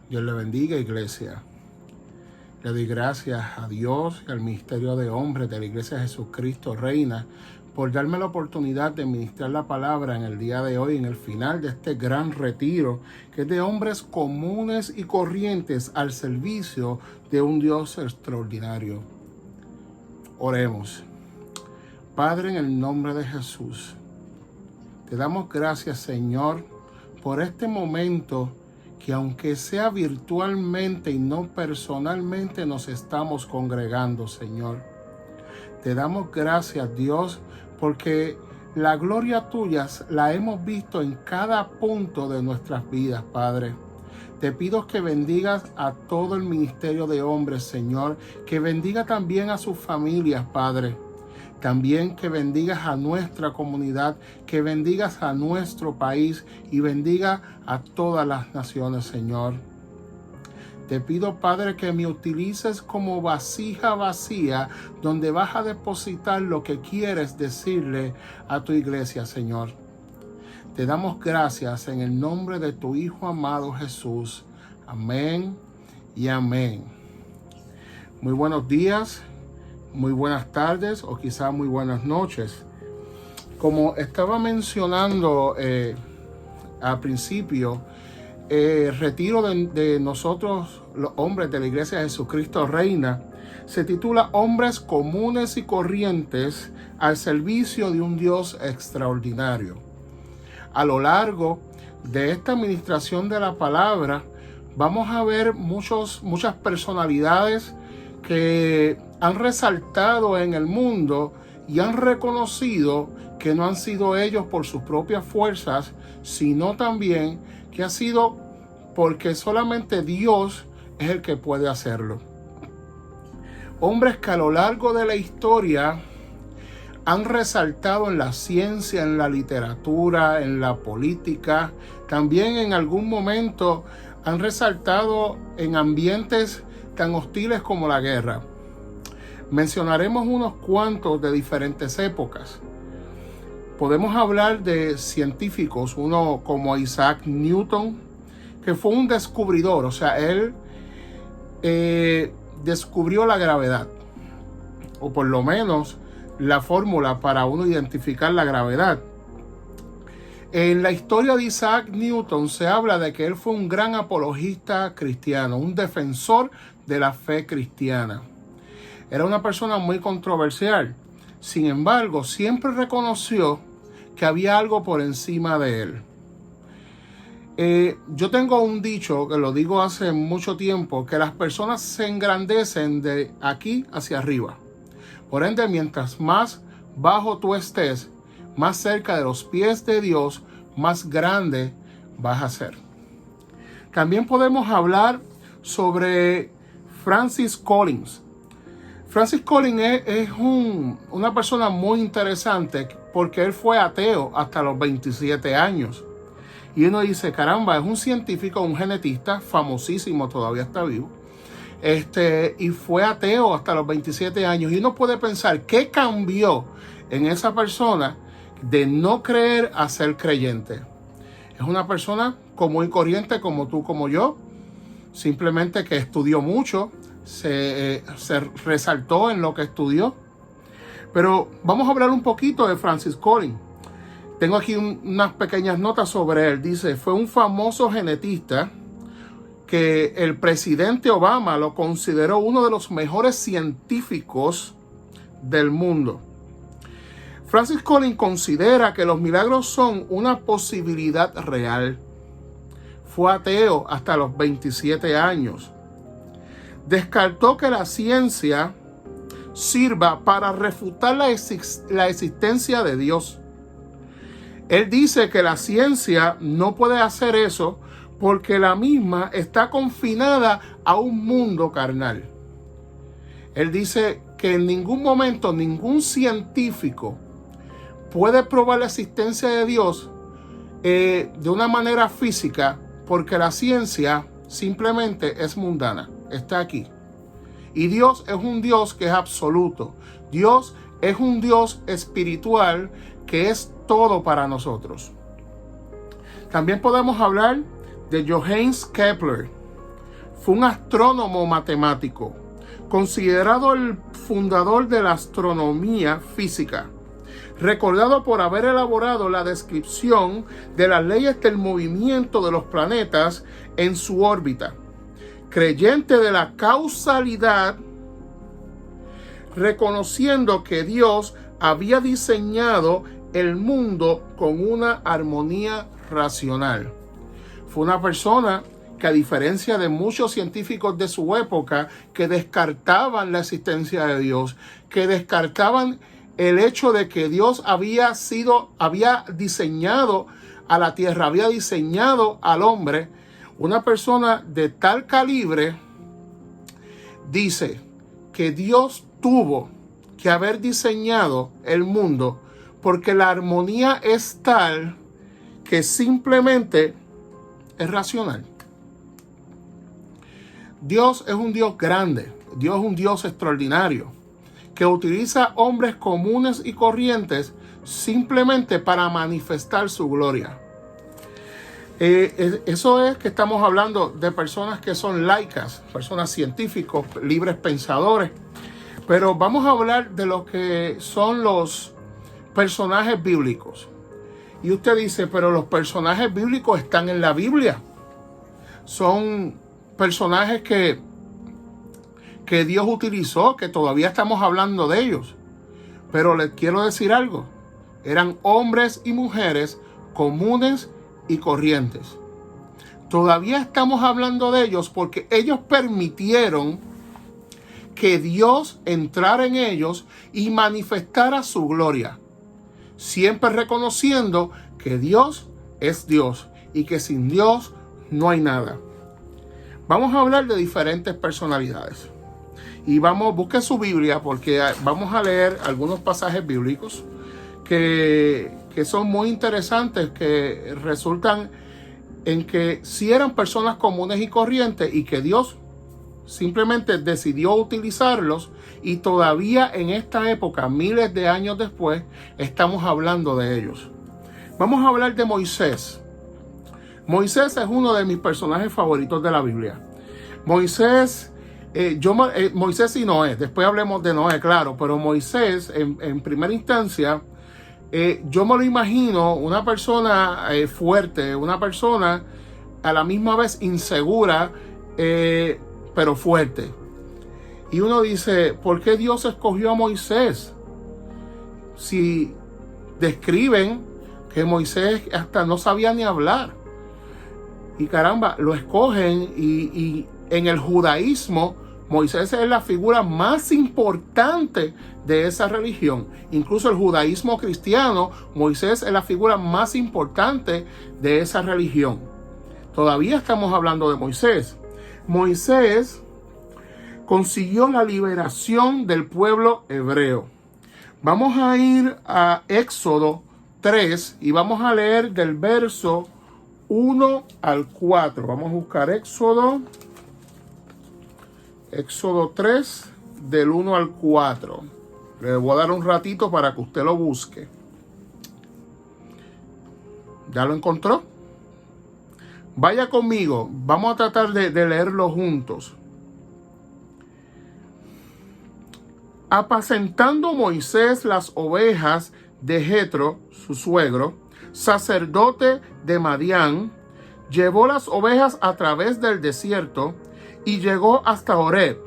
Dios le bendiga, iglesia. Le doy gracias a Dios y al Ministerio de Hombres de la Iglesia de Jesucristo Reina por darme la oportunidad de ministrar la palabra en el día de hoy, en el final de este gran retiro, que es de hombres comunes y corrientes al servicio de un Dios extraordinario. Oremos. Padre, en el nombre de Jesús, te damos gracias, Señor, por este momento que aunque sea virtualmente y no personalmente nos estamos congregando, Señor. Te damos gracias, Dios, porque la gloria tuya la hemos visto en cada punto de nuestras vidas, Padre. Te pido que bendigas a todo el ministerio de hombres, Señor, que bendiga también a sus familias, Padre. También que bendigas a nuestra comunidad, que bendigas a nuestro país y bendiga a todas las naciones, Señor. Te pido, Padre, que me utilices como vasija vacía donde vas a depositar lo que quieres decirle a tu iglesia, Señor. Te damos gracias en el nombre de tu Hijo amado Jesús. Amén y amén. Muy buenos días. Muy buenas tardes o quizás muy buenas noches. Como estaba mencionando al principio, el retiro de nosotros, los hombres de la Iglesia de Jesucristo Reina, se titula Hombres comunes y corrientes al servicio de un Dios extraordinario. A lo largo de esta administración de la palabra, vamos a ver muchas personalidades que han resaltado en el mundo y han reconocido que no han sido ellos por sus propias fuerzas, sino también que ha sido porque solamente Dios es el que puede hacerlo. Hombres que a lo largo de la historia han resaltado en la ciencia, en la literatura, en la política, también en algún momento han resaltado en ambientes tan hostiles como la guerra. Mencionaremos unos cuantos de diferentes épocas. Podemos hablar de científicos, uno como Isaac Newton, que fue un descubridor, o sea, él descubrió la gravedad, o por lo menos la fórmula para uno identificar la gravedad. En la historia de Isaac Newton se habla de que él fue un gran apologista cristiano, un defensor de la fe cristiana. Era una persona muy controversial. Sin embargo, siempre reconoció que había algo por encima de él. Yo tengo un dicho que lo digo hace mucho tiempo, que las personas se engrandecen de aquí hacia arriba. Por ende, mientras más bajo tú estés, más cerca de los pies de Dios, más grande vas a ser. También podemos hablar sobre Francis Collins. Francis Collins es una persona muy interesante porque él fue ateo hasta los 27 años. Y uno dice, caramba, es un científico, un genetista famosísimo, todavía está vivo. Y fue ateo hasta los 27 años. Y uno puede pensar, ¿qué cambió en esa persona de no creer a ser creyente? Es una persona común y corriente como tú, como yo. Simplemente que estudió mucho, se resaltó en lo que estudió. Pero vamos a hablar un poquito de Francis Collins. Tengo aquí unas pequeñas notas sobre él. Dice, fue un famoso genetista que el presidente Obama lo consideró uno de los mejores científicos del mundo. Francis Collins considera que los milagros son una posibilidad real. Fue ateo hasta los 27 años. Descartó que la ciencia sirva para refutar la existencia de Dios. Él dice que la ciencia no puede hacer eso porque la misma está confinada a un mundo carnal. Él dice que en ningún momento ningún científico puede probar la existencia de Dios de una manera física porque la ciencia simplemente es mundana, está aquí. Y Dios es un Dios que es absoluto. Dios es un Dios espiritual que es todo para nosotros. También podemos hablar de Johannes Kepler. Fue un astrónomo matemático, considerado el fundador de la astronomía física, recordado por haber elaborado la descripción de las leyes del movimiento de los planetas en su órbita, creyente de la causalidad, reconociendo que Dios había diseñado el mundo con una armonía racional. Fue una persona que, a diferencia de muchos científicos de su época que descartaban la existencia de Dios, que descartaban el hecho de que Dios había diseñado a la tierra, había diseñado al hombre, una persona de tal calibre dice que Dios tuvo que haber diseñado el mundo porque la armonía es tal que simplemente es racional. Dios es un Dios grande, Dios es un Dios extraordinario, que utiliza hombres comunes y corrientes simplemente para manifestar su gloria. Eso es que estamos hablando de personas que son laicas, personas científicos, libres pensadores. Pero vamos a hablar de lo que son los personajes bíblicos. Y usted dice, pero los personajes bíblicos están en la Biblia. Son personajes que Dios utilizó, que todavía estamos hablando de ellos. Pero les quiero decir algo. Eran hombres y mujeres comunes y corrientes. Todavía estamos hablando de ellos porque ellos permitieron que Dios entrara en ellos y manifestara su gloria, siempre reconociendo que Dios es Dios y que sin Dios no hay nada. Vamos a hablar de diferentes personalidades y busque su Biblia porque vamos a leer algunos pasajes bíblicos que son muy interesantes, que resultan en que sí eran personas comunes y corrientes y que Dios simplemente decidió utilizarlos, y todavía en esta época, miles de años después, estamos hablando de ellos. Vamos a hablar de Moisés. Moisés es uno de mis personajes favoritos de la Biblia. Moisés y Noé, después hablemos de Noé, claro, pero Moisés en primera instancia, yo me lo imagino una persona fuerte, una persona a la misma vez insegura, pero fuerte. Y uno dice, ¿por qué Dios escogió a Moisés? Si describen que Moisés hasta no sabía ni hablar. Y caramba, lo escogen y en el judaísmo, Moisés es la figura más importante de esa religión. Incluso el judaísmo cristiano, Moisés es la figura más importante de esa religión. Todavía estamos hablando de Moisés. Moisés consiguió la liberación del pueblo hebreo. Vamos a ir a Éxodo 3 y vamos a leer del verso 1 al 4. Vamos a buscar Éxodo 3 del 1 al 4. Le voy a dar un ratito para que usted lo busque. ¿Ya lo encontró? Vaya conmigo, vamos a tratar de leerlo juntos. Apacentando Moisés las ovejas de Jetro, su suegro, sacerdote de Madián, llevó las ovejas a través del desierto y llegó hasta Horeb,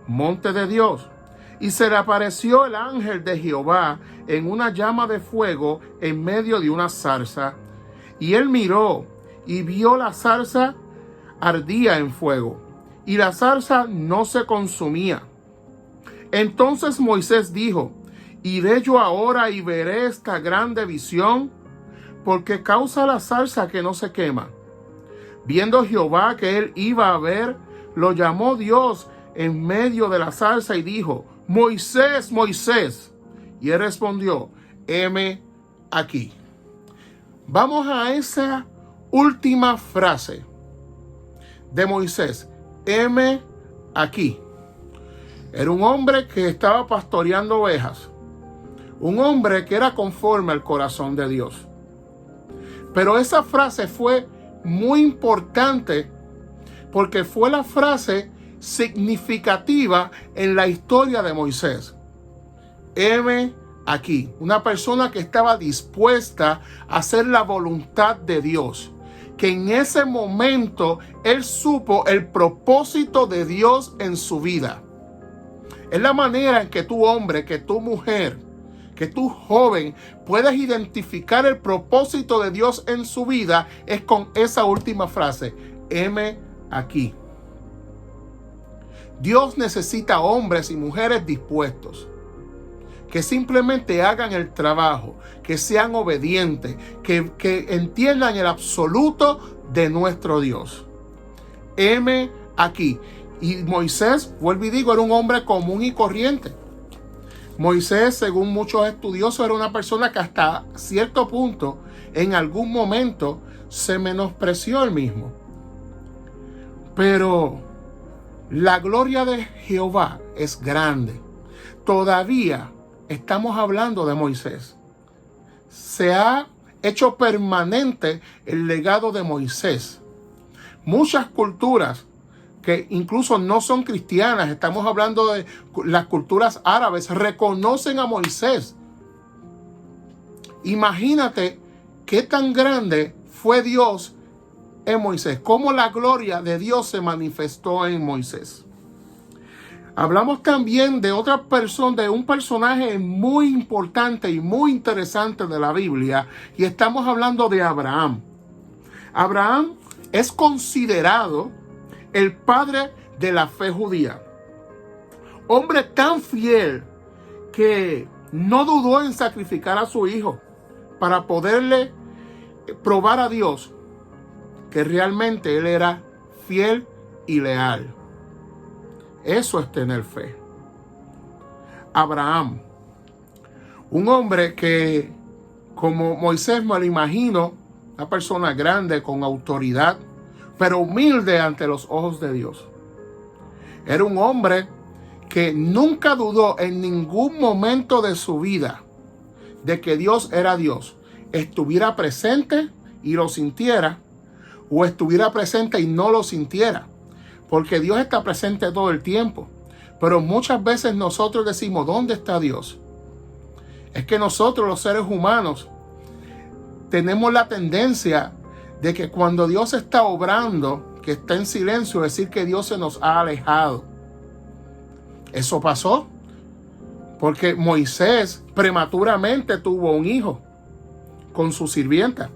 monte de Dios. Y se le apareció el ángel de Jehová en una llama de fuego en medio de una zarza. Y él miró y vio la zarza ardía en fuego, y la zarza no se consumía. Entonces Moisés dijo, ¿iré yo ahora y veré esta grande visión? Porque causa la zarza que no se quema. Viendo Jehová que él iba a ver, lo llamó Dios en medio de la zarza y dijo, Moisés, Moisés. Y él respondió, heme aquí. Vamos a esa última frase de Moisés, heme aquí. Era un hombre que estaba pastoreando ovejas, un hombre que era conforme al corazón de Dios. Pero esa frase fue muy importante porque fue la frase significativa en la historia de Moisés. Heme aquí, una persona que estaba dispuesta a hacer la voluntad de Dios, que en ese momento él supo el propósito de Dios en su vida. Es la manera en que tú, hombre, que tú, mujer, que tú, joven, puedes identificar el propósito de Dios en su vida, es con esa última frase: heme aquí. Dios necesita hombres y mujeres dispuestos, que simplemente hagan el trabajo, que sean obedientes, que entiendan el absoluto de nuestro Dios. Heme aquí. Y Moisés, vuelvo y digo, era un hombre común y corriente. Moisés, según muchos estudiosos, era una persona que hasta cierto punto, en algún momento, se menospreció él mismo. Pero la gloria de Jehová es grande. Todavía estamos hablando de Moisés. Se ha hecho permanente el legado de Moisés. Muchas culturas que incluso no son cristianas, estamos hablando de las culturas árabes, reconocen a Moisés. Imagínate qué tan grande fue Dios en Moisés, cómo la gloria de Dios se manifestó en Moisés. Hablamos también de otra persona, de un personaje muy importante y muy interesante de la Biblia, y estamos hablando de Abraham. Abraham es considerado el padre de la fe judía. Hombre tan fiel que no dudó en sacrificar a su hijo para poderle probar a Dios que realmente él era fiel y leal. Eso es tener fe. Abraham, un hombre que, como Moisés me lo imagino, una persona grande con autoridad, pero humilde ante los ojos de Dios. Era un hombre que nunca dudó en ningún momento de su vida de que Dios era Dios. Estuviera presente y lo sintiera, o estuviera presente y no lo sintiera. Porque Dios está presente todo el tiempo. Pero muchas veces nosotros decimos: ¿dónde está Dios? Es que nosotros, los seres humanos, tenemos la tendencia de que cuando Dios está obrando, que está en silencio, decir que Dios se nos ha alejado. Eso pasó porque Moisés prematuramente tuvo un hijo con su sirvienta.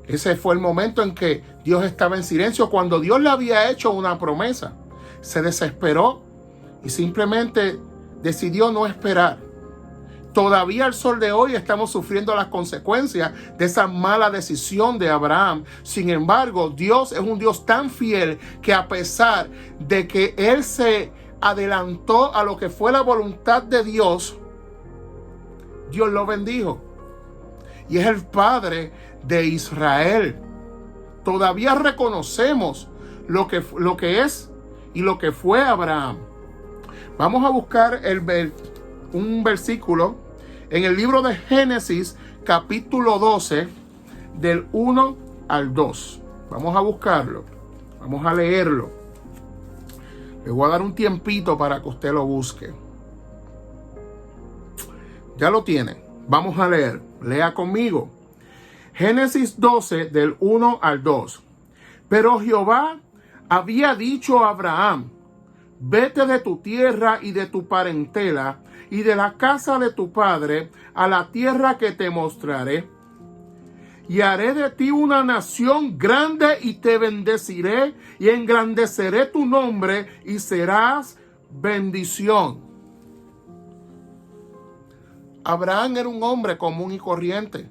Ese fue el momento en que Dios estaba en silencio, cuando Dios le había hecho una promesa. Se desesperó y simplemente decidió no esperar. Todavía al sol de hoy estamos sufriendo las consecuencias de esa mala decisión de Abraham. Sin embargo, Dios es un Dios tan fiel que, a pesar de que él se adelantó a lo que fue la voluntad de Dios, Dios lo bendijo. Y es el Padre de Israel. Todavía reconocemos lo que es y lo que fue Abraham. Vamos a buscar un versículo en el libro de Génesis, capítulo 12, del 1 al 2. Vamos a buscarlo. Vamos a leerlo. Le voy a dar un tiempito para que usted lo busque. Ya lo tiene. Vamos a leer. Lea conmigo. Génesis 12, del 1 al 2. Pero Jehová había dicho a Abraham: vete de tu tierra y de tu parentela y de la casa de tu padre a la tierra que te mostraré. Y haré de ti una nación grande y te bendeciré y engrandeceré tu nombre y serás bendición. Abraham era un hombre común y corriente.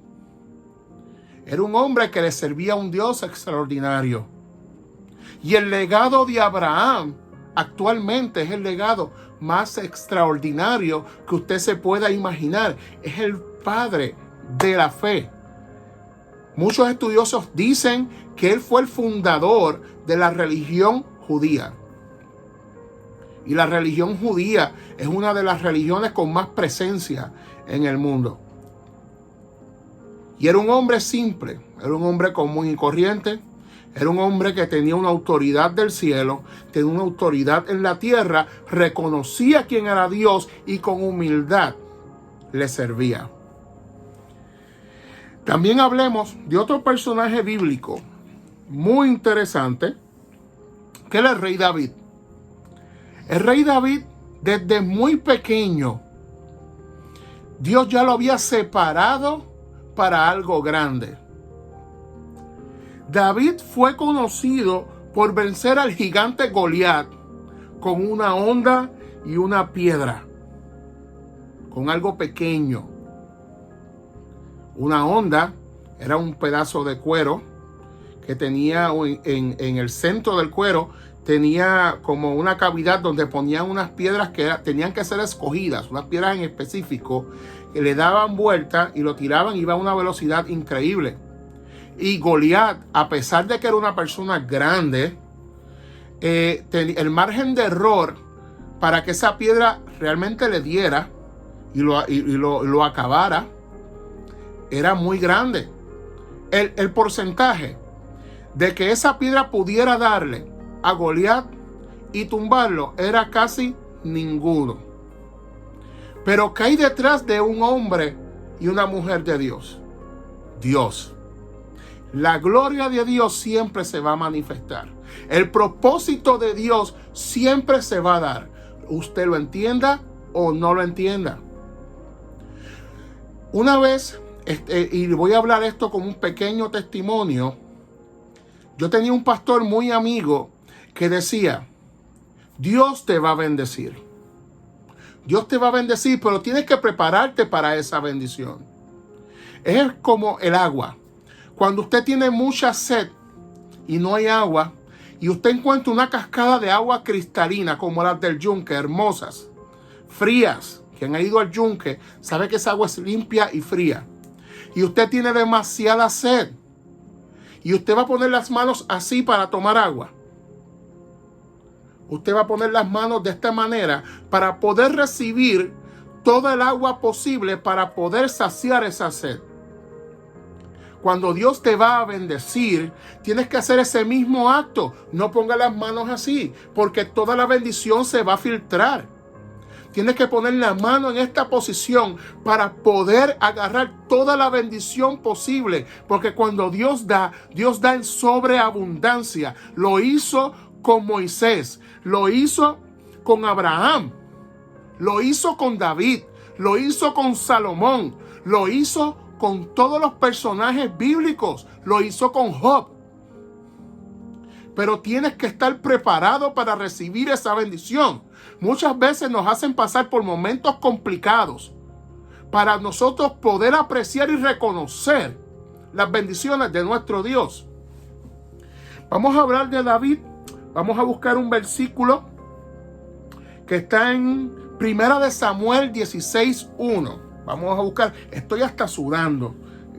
Era un hombre que le servía a un Dios extraordinario. Y el legado de Abraham actualmente es el legado más extraordinario que usted se pueda imaginar. Es el padre de la fe. Muchos estudiosos dicen que él fue el fundador de la religión judía. Y la religión judía es una de las religiones con más presencia en el mundo. Y era un hombre simple, era un hombre común y corriente. Era un hombre que tenía una autoridad del cielo, tenía una autoridad en la tierra, reconocía quién era Dios y con humildad le servía. También hablemos de otro personaje bíblico muy interesante, que es el rey David. El rey David, desde muy pequeño, Dios ya lo había separado para algo grande. David fue conocido por vencer al gigante Goliat con una honda y una piedra, con algo pequeño. Una honda era un pedazo de cuero que tenía en el centro del cuero, tenía como una cavidad donde ponían unas piedras que tenían que ser escogidas, unas piedras en específico, que le daban vuelta y lo tiraban, iba a una velocidad increíble. Y Goliat, a pesar de que era una persona grande, el margen de error para que esa piedra realmente le diera y lo acabara era muy grande. El porcentaje de que esa piedra pudiera darle a Goliat y tumbarlo era casi ninguno. Pero ¿qué hay detrás de un hombre y una mujer de Dios? Dios. La gloria de Dios siempre se va a manifestar. El propósito de Dios siempre se va a dar. Usted lo entienda o no lo entienda. Una vez, y voy a hablar esto como un pequeño testimonio, yo tenía un pastor muy amigo que decía, Dios te va a bendecir. Dios te va a bendecir, pero tienes que prepararte para esa bendición. Es como el agua. Cuando usted tiene mucha sed y no hay agua, y usted encuentra una cascada de agua cristalina como las del Yunque, hermosas, frías, quien ha ido al Yunque sabe que esa agua es limpia y fría, y usted tiene demasiada sed, y usted va a poner las manos así para tomar agua. Usted va a poner las manos de esta manera para poder recibir toda el agua posible para poder saciar esa sed. Cuando Dios te va a bendecir, tienes que hacer ese mismo acto. No ponga las manos así, porque toda la bendición se va a filtrar. Tienes que poner la mano en esta posición para poder agarrar toda la bendición posible. Porque cuando Dios da en sobreabundancia. Lo hizo con Moisés, lo hizo con Abraham, lo hizo con David, lo hizo con Salomón, lo hizo con todos los personajes bíblicos, lo hizo con Job. Pero tienes que estar preparado para recibir esa bendición. Muchas veces nos hacen pasar por momentos complicados para nosotros poder apreciar y reconocer las bendiciones de nuestro Dios. Vamos a hablar de David. Vamos a buscar un versículo que está en 1 Samuel 16:1. Vamos a buscar. Estoy hasta sudando.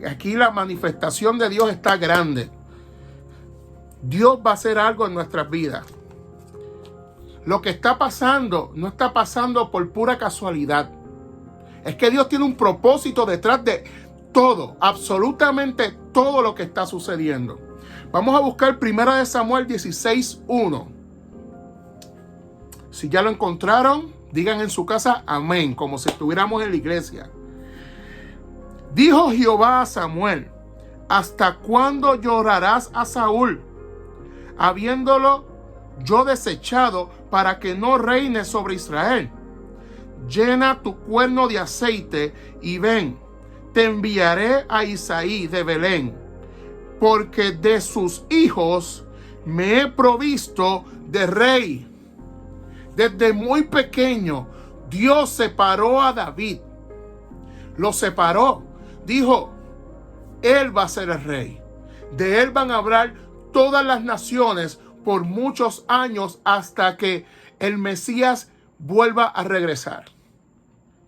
Aquí la manifestación de Dios está grande. Dios va a hacer algo en nuestras vidas. Lo que está pasando no está pasando por pura casualidad. Es que Dios tiene un propósito detrás de todo, absolutamente todo lo que está sucediendo. Vamos a buscar 1 Samuel 16:1. Si ya lo encontraron, digan en su casa amén, como si estuviéramos en la iglesia. Dijo Jehová a Samuel: ¿hasta cuándo llorarás a Saúl, habiéndolo yo desechado para que no reine sobre Israel? Llena tu cuerno de aceite y ven, te enviaré a Isaí de Belén, porque de sus hijos me he provisto de rey. Desde muy pequeño, Dios separó a David. Lo separó. Dijo, él va a ser el rey. De él van a hablar todas las naciones por muchos años hasta que el Mesías vuelva a regresar.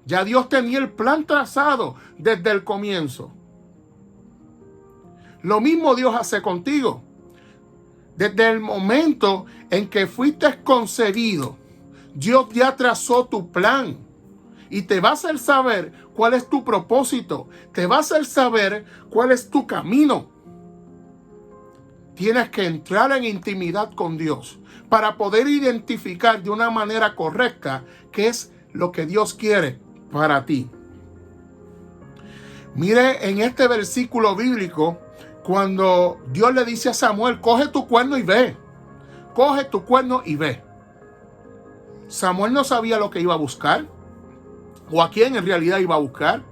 Ya Dios tenía el plan trazado desde el comienzo. Lo mismo Dios hace contigo. Desde el momento en que fuiste concebido, Dios ya trazó tu plan y te va a hacer saber cuál es tu propósito. Te va a hacer saber cuál es tu camino. tienes que entrar en intimidad con Dios para poder identificar de una manera correcta qué es lo que Dios quiere para ti. Mire en este versículo bíblico, cuando Dios le dice a Samuel, coge tu cuerno y ve. Coge tu cuerno y ve. Samuel no sabía lo que iba a buscar o a quién en realidad iba a buscar.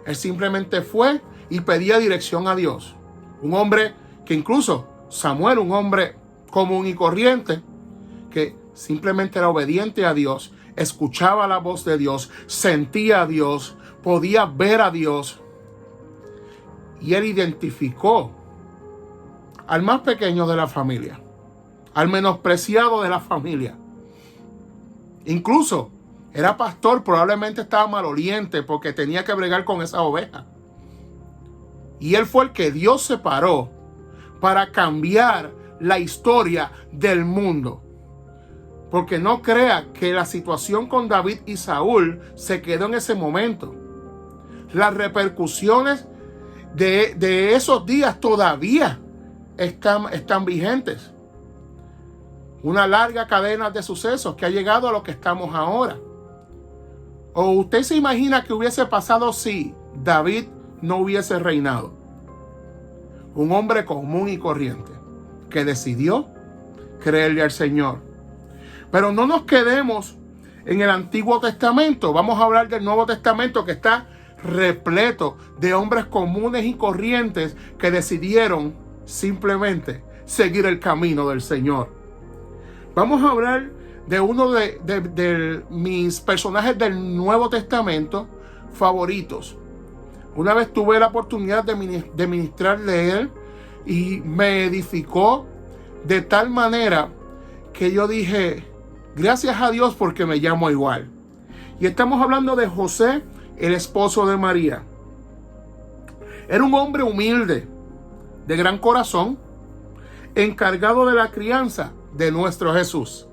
Él simplemente fue y pedía dirección a Dios. Un hombre que incluso Samuel, un hombre común y corriente, que simplemente era obediente a Dios, escuchaba la voz de Dios, sentía a Dios, podía ver a Dios. Y él identificó al más pequeño de la familia, al menospreciado de la familia. Incluso era pastor, probablemente estaba maloliente porque tenía que bregar con esa oveja. Y él fue el que Dios separó para cambiar la historia del mundo. Porque no crea que la situación con David y Saúl se quedó en ese momento. Las repercusiones de esos días todavía están vigentes. Una larga cadena de sucesos que ha llegado a lo que estamos ahora. ¿O usted se imagina que hubiese pasado si David no hubiese reinado? Un hombre común y corriente que decidió creerle al Señor. Pero no nos quedemos en el Antiguo Testamento. Vamos a hablar del Nuevo Testamento, que está repleto de hombres comunes y corrientes que decidieron simplemente seguir el camino del Señor. Vamos a hablar de uno de mis personajes del Nuevo Testamento favoritos. Una vez tuve la oportunidad de ministrarle a él y me edificó de tal manera que yo dije, gracias a Dios porque me llamo igual. Y estamos hablando de José, el esposo de María. Era un hombre humilde, de gran corazón, encargado de la crianza de nuestro Jesús.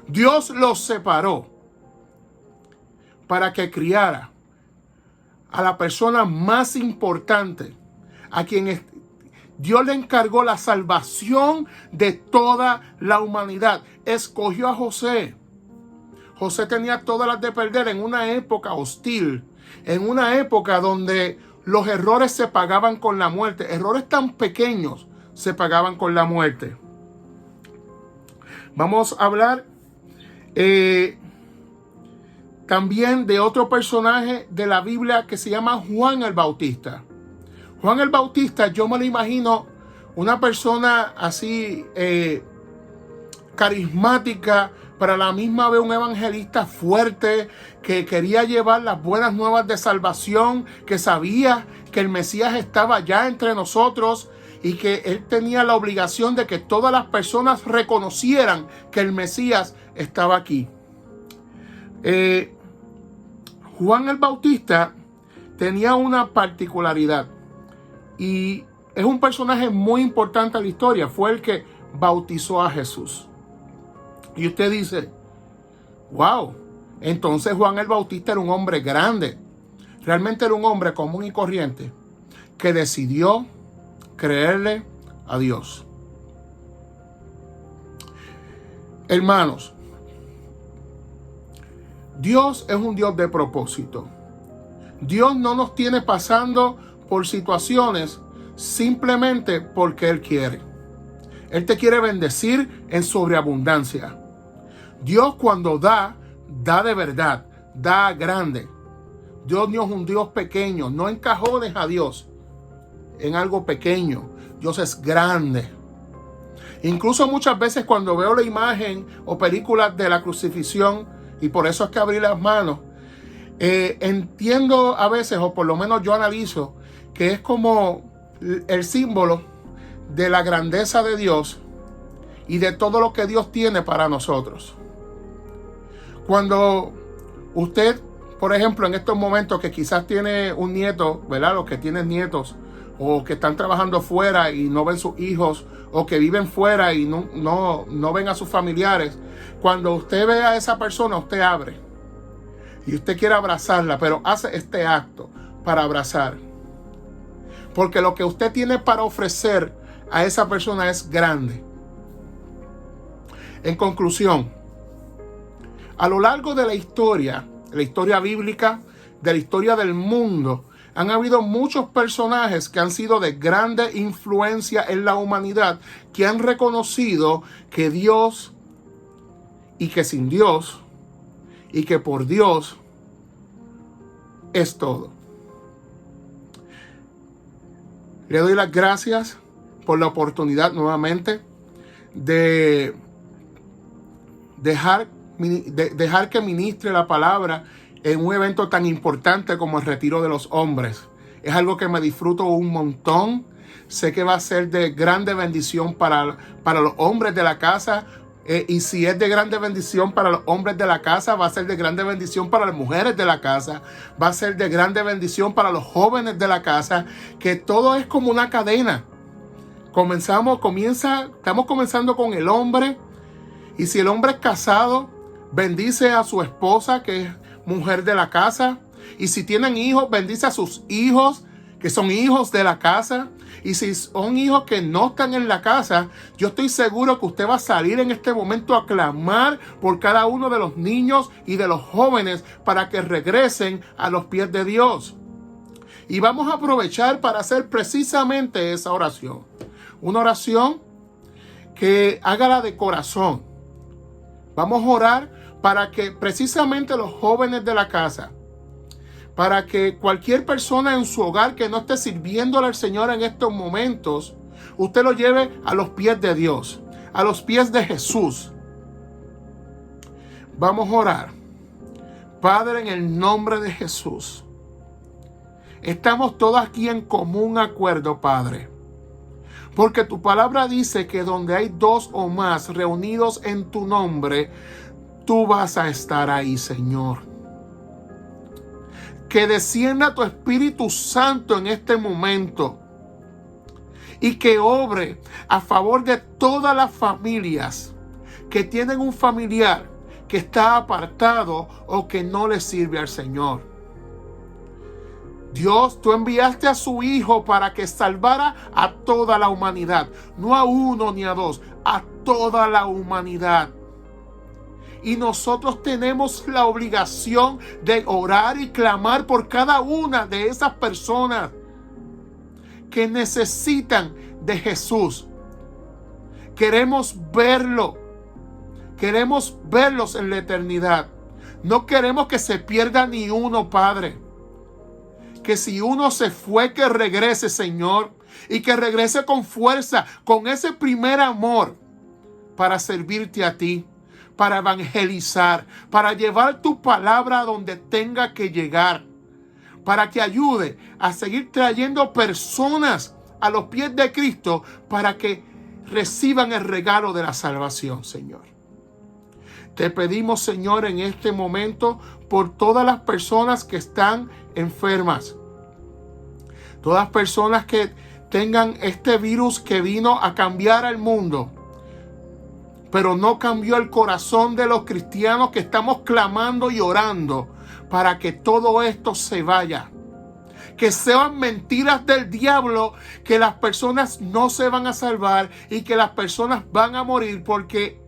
Dios los separó para que criara a la persona más importante, a quien Dios le encargó la salvación de toda la humanidad. Escogió a José. José tenía todas las de perder en una época hostil, en una época donde los errores se pagaban con la muerte. Errores tan pequeños se pagaban con la muerte. Vamos a hablar también de otro personaje de la Biblia que se llama Juan el Bautista. Juan el Bautista, yo me lo imagino una persona así carismática, pero a la misma vez un evangelista fuerte que quería llevar las buenas nuevas de salvación, que sabía que el Mesías estaba ya entre nosotros y que él tenía la obligación de que todas las personas reconocieran que el Mesías estaba aquí. Juan el Bautista tenía una particularidad y es un personaje muy importante en la historia. Fue el que bautizó a Jesús. Y usted dice, wow, entonces Juan el Bautista era un hombre grande. Realmente era un hombre común y corriente que decidió creerle a Dios. Hermanos, Dios es un Dios de propósito. Dios no nos tiene pasando por situaciones simplemente porque Él quiere. Él te quiere bendecir en sobreabundancia. Dios cuando da de verdad, da grande. Dios no es un Dios pequeño. No encajones a Dios en algo pequeño. Dios es grande. Incluso muchas veces cuando veo la imagen o películas de la crucifixión, y por eso es que abrí las manos, entiendo a veces, o por lo menos yo analizo, que es como el símbolo de la grandeza de Dios y de todo lo que Dios tiene para nosotros. Cuando usted, por ejemplo, en estos momentos que quizás tiene un nieto, ¿verdad? Los que tienen nietos o que están trabajando fuera y no ven sus hijos, o que viven fuera y no ven a sus familiares, cuando usted ve a esa persona, usted abre y usted quiere abrazarla, pero hace este acto para abrazar. Porque lo que usted tiene para ofrecer a esa persona es grande. En conclusión, a lo largo de la historia bíblica, de la historia del mundo, han habido muchos personajes que han sido de grande influencia en la humanidad, que han reconocido que Dios y que sin Dios y que por Dios es todo. Le doy las gracias por la oportunidad nuevamente de dejar que ministre la palabra en un evento tan importante como el Retiro de los Hombres. Es algo que me disfruto un montón. Sé que va a ser de grande bendición para los hombres de la casa. Y si es de grande bendición para los hombres de la casa, va a ser de grande bendición para las mujeres de la casa. Va a ser de grande bendición para los jóvenes de la casa. Que todo es como una cadena. Estamos comenzando con el hombre. Y si el hombre es casado, bendice a su esposa, que es mujer de la casa. Y si tienen hijos, bendice a sus hijos, que son hijos de la casa. Y si son hijos que no están en la casa, yo estoy seguro que usted va a salir en este momento a clamar por cada uno de los niños y de los jóvenes para que regresen a los pies de Dios. Y vamos a aprovechar para hacer precisamente esa oración. Una oración que hágala de corazón. Vamos a orar para que precisamente los jóvenes de la casa, para que cualquier persona en su hogar que no esté sirviéndole al Señor en estos momentos, usted lo lleve a los pies de Dios, a los pies de Jesús. Vamos a orar. Padre, en el nombre de Jesús, estamos todos aquí en común acuerdo, Padre, porque tu palabra dice que donde hay dos o más reunidos en tu nombre, tú vas a estar ahí, Señor. Que descienda tu Espíritu Santo en este momento y que obre a favor de todas las familias que tienen un familiar que está apartado o que no le sirve al Señor. Dios, tú enviaste a su Hijo para que salvara a toda la humanidad, no a uno ni a dos, a toda la humanidad. Y nosotros tenemos la obligación de orar y clamar por cada una de esas personas que necesitan de Jesús. Queremos verlo. Queremos verlos en la eternidad. No queremos que se pierda ni uno, Padre. Que si uno se fue, que regrese, Señor. Y que regrese con fuerza, con ese primer amor para servirte a ti, para evangelizar, para llevar tu palabra a donde tenga que llegar, para que ayude a seguir trayendo personas a los pies de Cristo para que reciban el regalo de la salvación, Señor. Te pedimos, Señor, en este momento por todas las personas que están enfermas, todas las personas que tengan este virus que vino a cambiar al mundo, pero no cambió el corazón de los cristianos que estamos clamando y orando para que todo esto se vaya. Que sean mentiras del diablo, que las personas no se van a salvar y que las personas van a morir, porque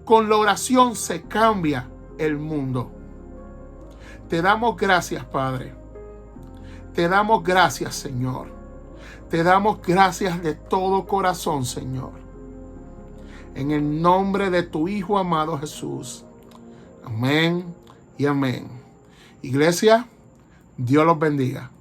con la oración se cambia el mundo. Te damos gracias, Padre. Te damos gracias, Señor. Te damos gracias de todo corazón, Señor. En el nombre de tu Hijo amado Jesús. Amén y amén. Iglesia, Dios los bendiga.